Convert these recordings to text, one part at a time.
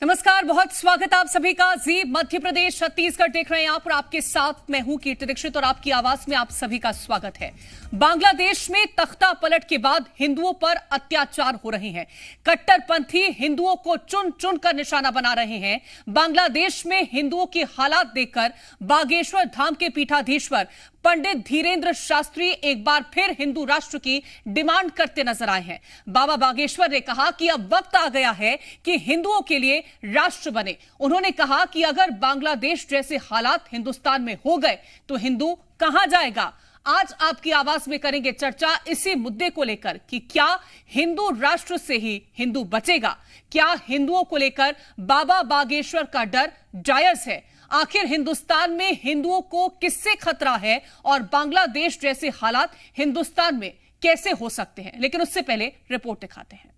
नमस्कार, बहुत स्वागत आप सभी का। जी मध्य प्रदेश छत्तीसगढ़ देख रहे हैं आप और आपके साथ मैं हूं कीर्ति दीक्षित और आपकी आवाज में आप सभी का स्वागत है। बांग्लादेश में तख्ता पलट के बाद हिंदुओं पर अत्याचार हो रहे हैं। कट्टरपंथी हिंदुओं को चुन चुन कर निशाना बना रहे हैं। बांग्लादेश में हिंदुओं की हालात देखकर बागेश्वर धाम के पीठाधीश्वर पंडित धीरेन्द्र शास्त्री एक बार फिर हिंदू राष्ट्र की डिमांड करते नजर आए हैं। बाबा बागेश्वर ने कहा कि अब वक्त आ गया है कि हिंदुओं के लिए राष्ट्र बने। उन्होंने कहा कि अगर बांग्लादेश जैसे हालात हिंदुस्तान में हो गए तो हिंदू कहां जाएगा। आज आपकी आवाज में करेंगे चर्चा इसी मुद्दे को लेकर कि क्या हिंदू राष्ट्र से ही हिंदू बचेगा, क्या हिंदुओं को लेकर बाबा बागेश्वर का डर जायज है, आखिर हिंदुस्तान में हिंदुओं को किससे खतरा है और बांग्लादेश जैसे हालात हिंदुस्तान में कैसे हो सकते हैं। लेकिन उससे पहले रिपोर्ट दिखाते हैं।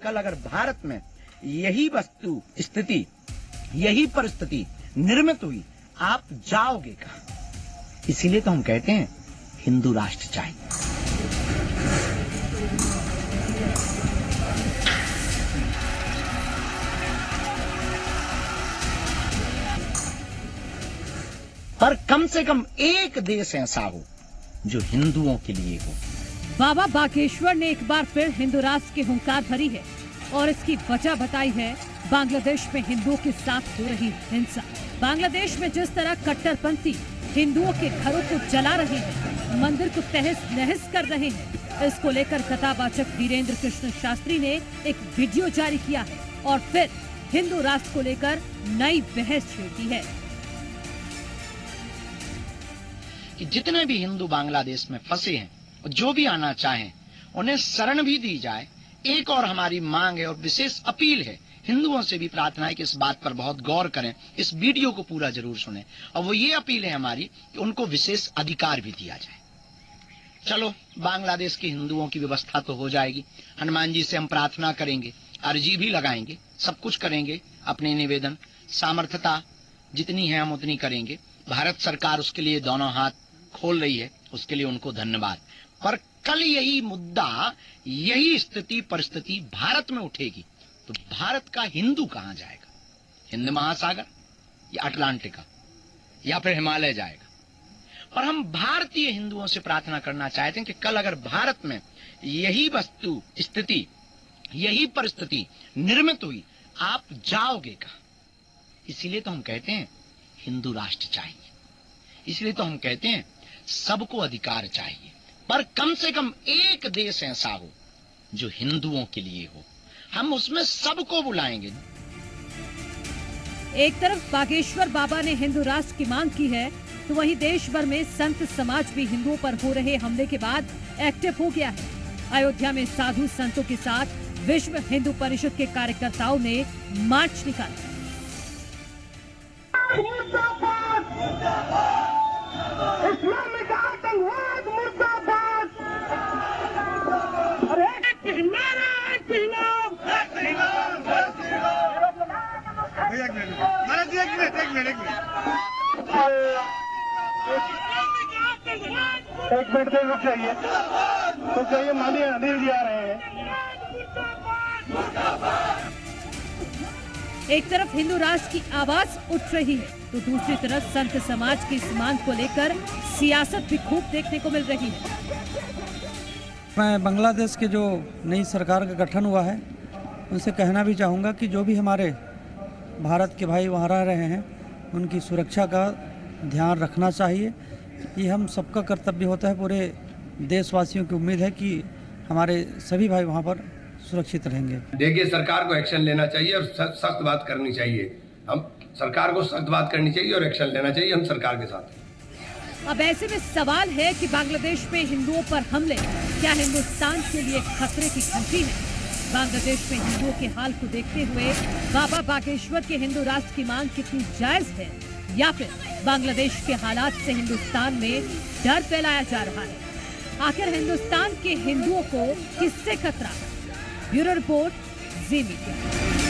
कल अगर भारत में यही वस्तु स्थिति, यही परिस्थिति निर्मित हुई, आप जाओगे कहां। इसीलिए तो हम कहते हैं हिंदू राष्ट्र चाहिए। पर कम से कम एक देश ऐसा हो जो हिंदुओं के लिए हो। बाबा बागेश्वर ने एक बार फिर हिंदू राष्ट्र की हुंकार भरी है और इसकी वजह बताई है बांग्लादेश में हिंदुओं के साथ हो रही हिंसा। बांग्लादेश में जिस तरह कट्टरपंथी हिंदुओं के घरों को जला रहे हैं, मंदिर को तहस नहस कर रहे हैं, इसको लेकर कथावाचक धीरेन्द्र कृष्ण शास्त्री ने एक वीडियो जारी किया है और फिर हिंदू राष्ट्र को लेकर नई बहस छेड़ दी है कि जितने भी हिंदू बांग्लादेश में फंसे हैं, जो भी आना चाहें, उन्हें शरण भी दी जाए। एक और हमारी मांग है और विशेष अपील है, हिंदुओं से भी प्रार्थना है कि इस बात पर बहुत गौर करें, इस वीडियो को पूरा जरूर सुनें। और वो ये अपील है हमारी कि उनको विशेष अधिकार भी दिया जाए। चलो, बांग्लादेश के हिंदुओं की व्यवस्था तो हो जाएगी। हनुमान जी से हम प्रार्थना करेंगे, अर्जी भी लगाएंगे, सब कुछ करेंगे। अपने निवेदन सामर्थ्यता जितनी है हम उतनी करेंगे। भारत सरकार उसके लिए दोनों हाथ खोल रही है, उसके लिए उनको धन्यवाद। पर कल यही मुद्दा, यही स्थिति परिस्थिति भारत में उठेगी तो भारत का हिंदू कहां जाएगा। हिंद महासागर या अटलांटिका या फिर हिमालय जाएगा। और हम भारतीय हिंदुओं से प्रार्थना करना चाहते हैं कि कल अगर भारत में यही वस्तु स्थिति, यही परिस्थिति निर्मित हुई, आप जाओगे कहां। इसीलिए तो हम कहते हैं हिंदू राष्ट्र चाहिए। इसलिए तो हम कहते हैं सबको अधिकार चाहिए, पर कम से कम एक देश ऐसा हो जो हिंदुओं के लिए हो। हम उसमें सबको बुलाएंगे। एक तरफ बागेश्वर बाबा ने हिंदू राष्ट्र की मांग की है तो वहीं देश भर में संत समाज भी हिंदुओं पर हो रहे हमले के बाद एक्टिव हो गया है। अयोध्या में साधु संतों के साथ विश्व हिंदू परिषद के कार्यकर्ताओं ने मार्च निकाला। इस्लामिक आतंकवाद मुर्दाबाद। एक मिनट में रुक जाइए, तो चाहिए माननीय अनिल जी आ रहे हैं। एक तरफ हिंदू राष्ट्र की आवाज उठ रही है तो दूसरी तरफ संत समाज की इस मांग को लेकर सियासत भी खूब देखने को मिल रही है। मैं बांग्लादेश के जो नई सरकार का गठन हुआ है उनसे कहना भी चाहूँगा कि जो भी हमारे भारत के भाई वहाँ रह रहे हैं उनकी सुरक्षा का ध्यान रखना चाहिए। ये हम सबका कर्तव्य होता है। पूरे देशवासियों की उम्मीद है कि हमारे सभी भाई वहाँ पर सुरक्षित रहेंगे। देखिए, सरकार को एक्शन लेना चाहिए और सख्त बात करनी चाहिए। हम सरकार को सख्त बात करनी चाहिए और एक्शन लेना चाहिए। हम सरकार के साथ हैं। अब ऐसे में सवाल है कि बांग्लादेश में हिंदुओं पर हमले क्या हिंदुस्तान के लिए खतरे की घंटी है। बांग्लादेश में हिंदुओं के हाल को देखते हुए बाबा बागेश्वर के हिंदू राष्ट्र की मांग कितनी जायज है या फिर बांग्लादेश के हालात से हिंदुस्तान में डर फैलाया जा रहा है। आखिर हिंदुस्तान के हिंदुओं को किससे खतरा। ब्यूरो रिपोर्ट, जी मीडिया।